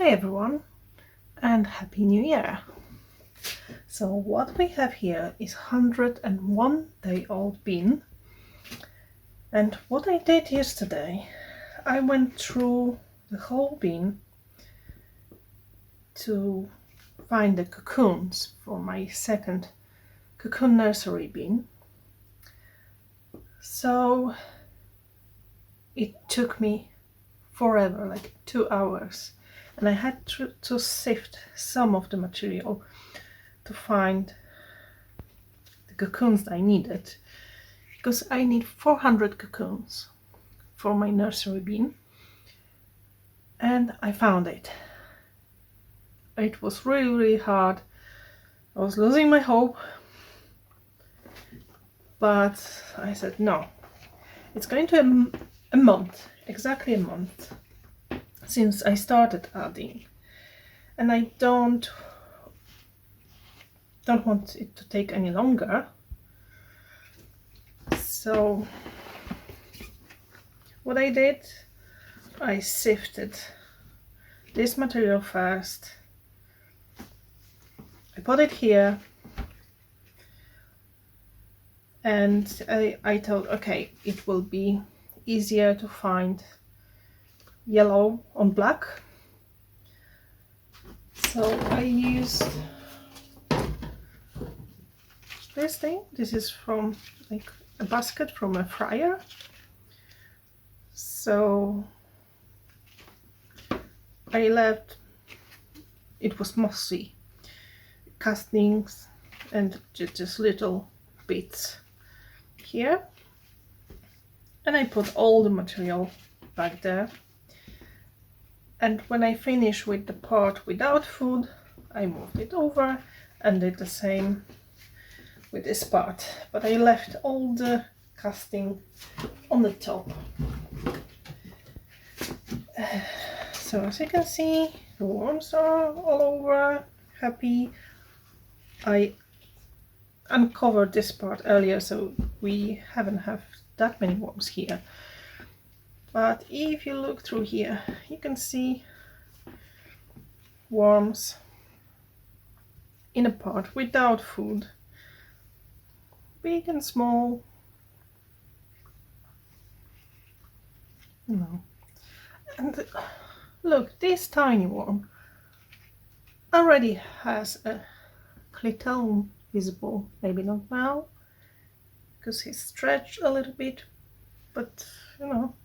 Hi everyone and Happy New Year! So what we have here is 101-day-old bean, and what I did yesterday, I went through the whole bean to find the cocoons for my second cocoon nursery bean. So it took me forever, like 2 hours, and I had to sift some of the material to find the cocoons I needed, because I need 400 cocoons for my nursery bean, and I found it. It was really hard. I was losing my hope, but I said no. It's going to be a month, exactly a month, since I started adding, and I don't want it to take any longer. So what I did, I sifted this material first. I put it here, and I thought, okay, it will be easier to find yellow on black. So I used this thing. This is from like a basket from a fryer. So I left, it was mossy, castings and just little bits here, and I put all the material back there. And when I finished with the part without food, I moved it over and did the same with this part, but I left all the casting on the top. So as you can see, the worms are all over, happy. I uncovered this part earlier, so we haven't have that many worms here. But if you look through here, you can see worms in a pot without food, big and small. No. And look, this tiny worm already has a clitone visible, maybe not now, because he's stretched a little bit, but you know,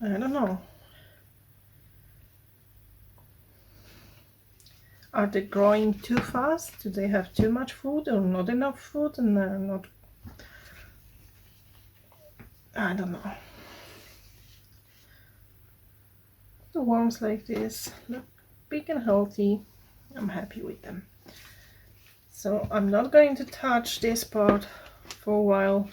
I don't know. Are they growing too fast? Do they have too much food or not enough food, and they're not? I don't know. The worms like this look big and healthy. I'm happy with them. So I'm not going to touch this part for a while,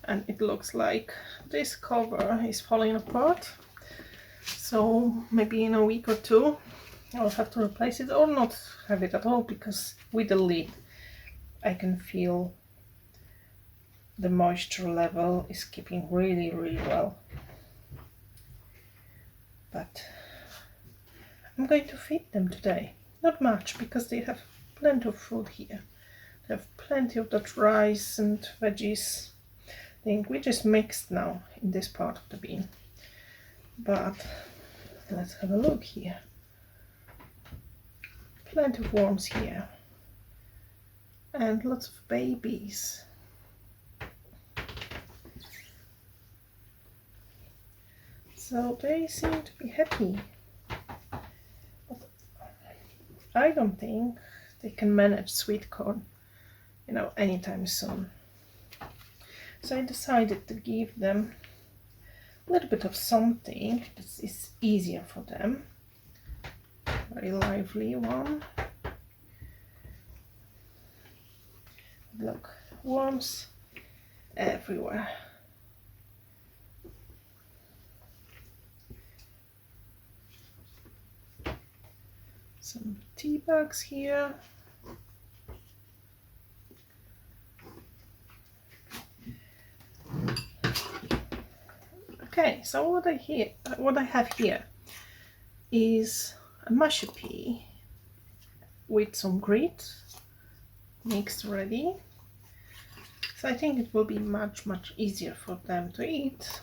and it looks like this cover is falling apart. So maybe in a week or two I'll have to replace it, or not have it at all, because with the lid I can feel the moisture level is keeping really well. But I'm going to feed them today. Not much, because they have plenty of food here. They have plenty of that rice and veggies thing, which is mixed now in this part of the bean. But let's have a look here. Plenty of worms here, and lots of babies. So they seem to be happy, but I don't think they can manage sweet corn, you know, anytime soon. So I decided to give them a little bit of something that is easier for them. Very lively one. Look, worms everywhere. Some tea bags here. Okay, so what I have here is a mushy pea with some grit mixed ready. So I think it will be much easier for them to eat.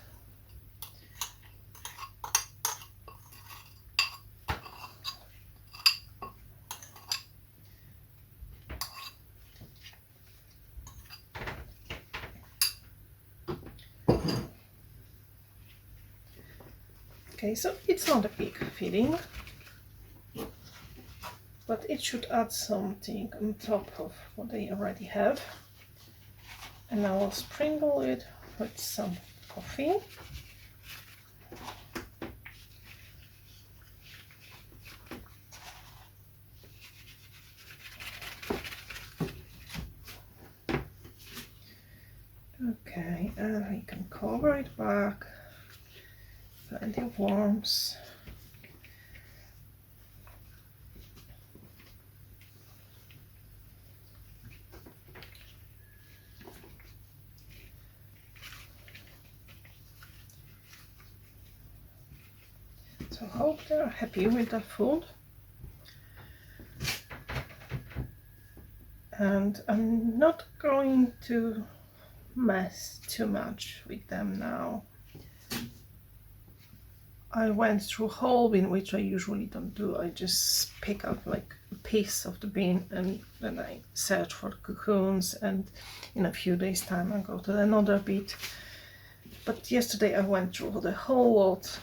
Okay, so it's not a big feeding, but it should add something on top of what they already have. And I will sprinkle it with some coffee. Okay, and we can cover it back. Plenty of worms. So I hope they're happy with that food. And I'm not going to mess too much with them now. I went through a whole bin, which I usually don't do. I just pick up like a piece of the bin and then I search for the cocoons, and in a few days time I go to another bit. But yesterday I went through the whole lot.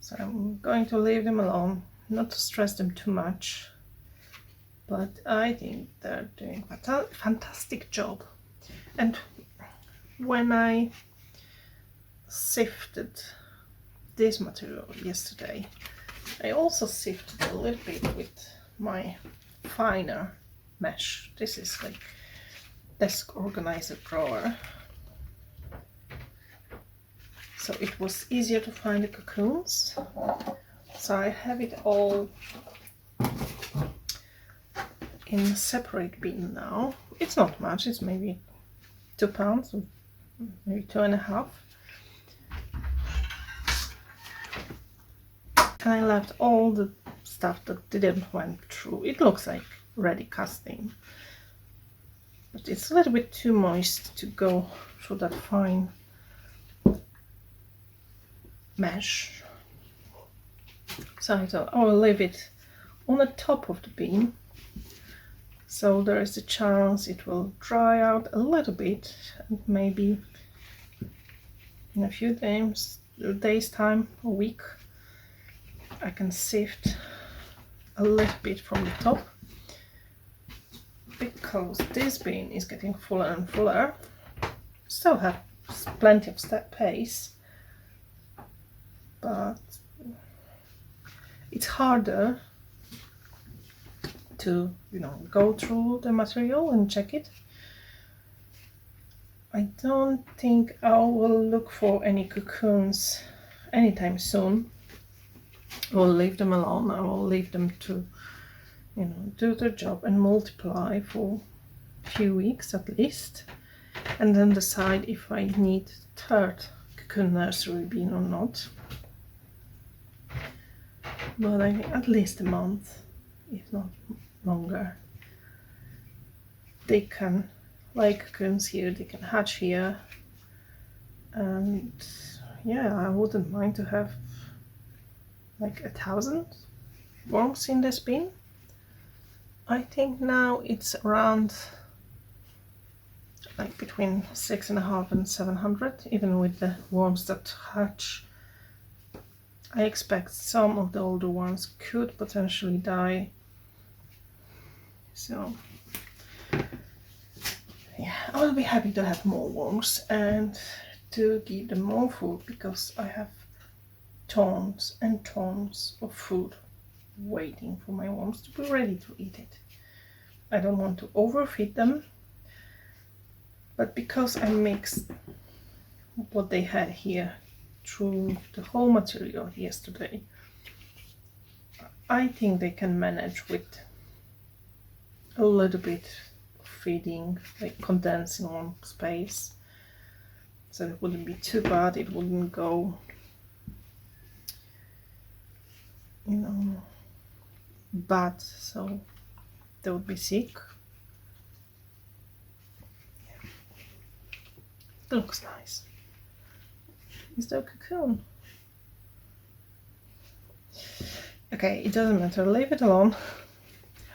So I'm going to leave them alone, not to stress them too much. But I think they're doing a fantastic job. And when I sifted this material yesterday, I also sifted a little bit with my finer mesh. This is like desk organizer drawer. So it was easier to find the cocoons. So I have it all in a separate bin now. It's not much, it's maybe 2 pounds, or maybe 2.5. And I left all the stuff that didn't went through. It looks like ready casting, but it's a little bit too moist to go through that fine mesh. So I thought I will leave it on the top of the bin, so there is a chance it will dry out a little bit, and maybe in a few days time, a week, I can sift a little bit from the top, because this bin is getting fuller and fuller. Still have plenty of space, but it's harder to, go through the material and check it. I don't think I will look for any cocoons anytime soon. I will leave them alone. I will leave them to, do their job and multiply for a few weeks at least, and then decide if I need third cocoon nursery bin or not. But I think at least a month, if not longer. They can, like cocoons here, they can hatch here, and yeah, I wouldn't mind to have like 1,000 worms in this bin. I think now it's around like between 6.5 and 700, even with the worms that hatch. I expect some of the older ones could potentially die. So yeah, I will be happy to have more worms and to give them more food, because I have tons and tons of food waiting for my worms to be ready to eat it. I don't want to overfeed them, but because I mixed what they had here through the whole material yesterday, I think they can manage with a little bit of feeding, like condensing one space, so it wouldn't be too bad. It wouldn't go you know, bad, so they would be sick. Yeah. It looks nice. Is there a cocoon? Okay, it doesn't matter, leave it alone.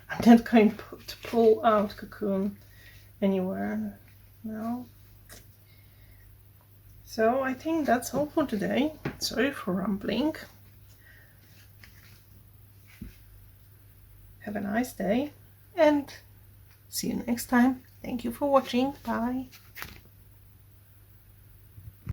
I'm not going to pull out cocoon anywhere now. So I think that's all for today. Sorry for rambling. Have a nice day and see you next time. Thank you for watching. Bye.